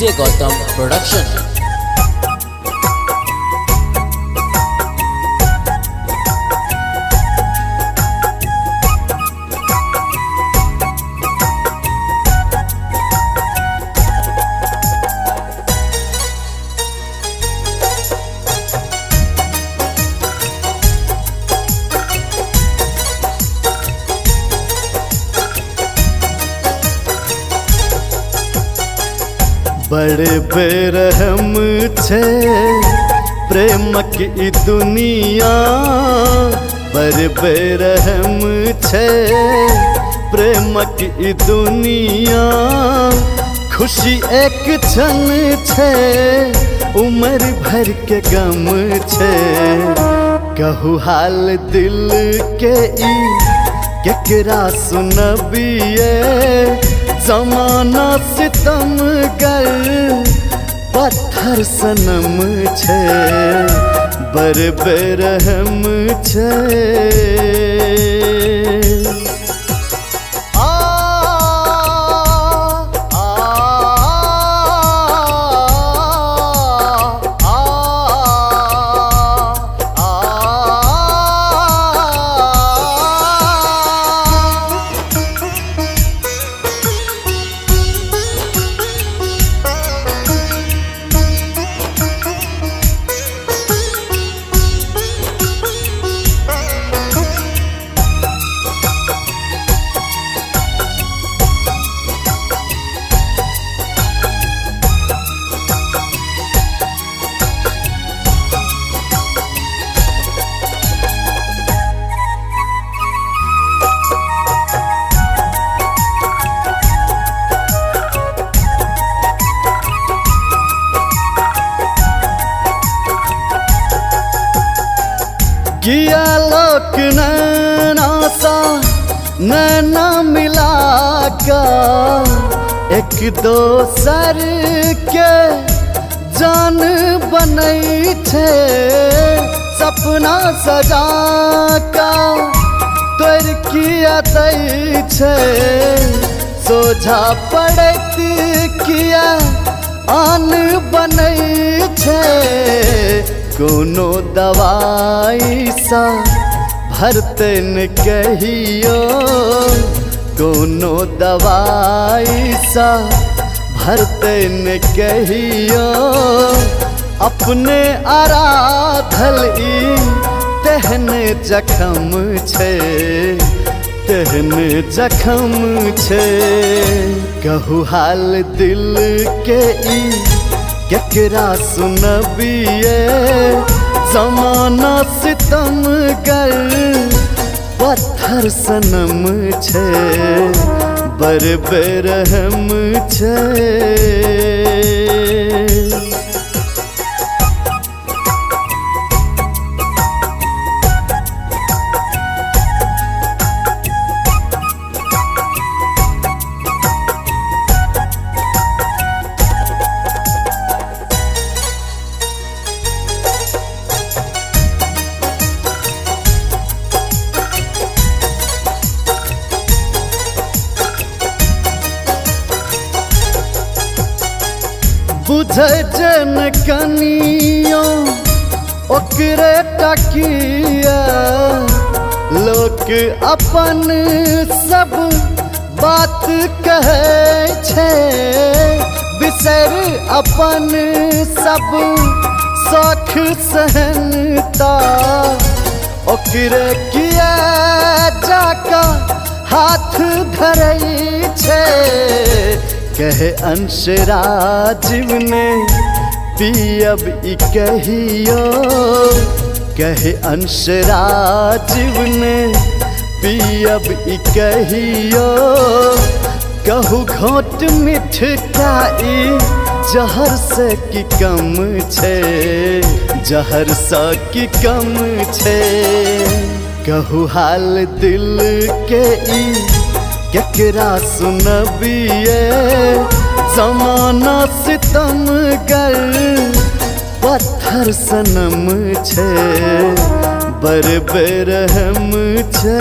DJ Gautam Production। बड़े बेरहम छे प्रेमक ई दुनिया, बड़े बेरहम छे प्रेमक ई दुनिया। खुशी एक क्षण छे, उम्र भर के गम छे। कहू हाल दिल के ई केकरा सुनबिए, जमाना सितम गर पत्थर सनम छे, बर बेरहम छे। किया लोक नैना सा नैना मिला कर, एक दोसर के जान बनै छे। सपना सजा का तोर किया दै छे, सोझा पड़त किया आन बनै छे। कोनो दवाई सा भरते न कहियो, कोनो दवाई सा भरते न कहियो। अपने आराधल ई तेहन जखम छे, तेहन जखम छे। कहू हाल दिल के ई केकरा सुनबिए, जमाना सितम गर पत्थर सनम छे, बर बेरहम छे। बुझे जन कनियो ओकरे टकिया, लोक अपन सब बात कहे छे। बिसर अपन सब शौख सहनता, ओकरे किया जाका हाथ धरै छे। कहे अंशराजीव ने पियब ई कहियो, कहे अंशराजीव ने पियब ई कहियो। कहू घोट मिठकाई जहर से की कम छे, जहर से की कम छे। कहू हाल दिल के ई केकरा सुनबिए, जमाना सितम गर पत्थर सनम छे, बर बेरहम छे।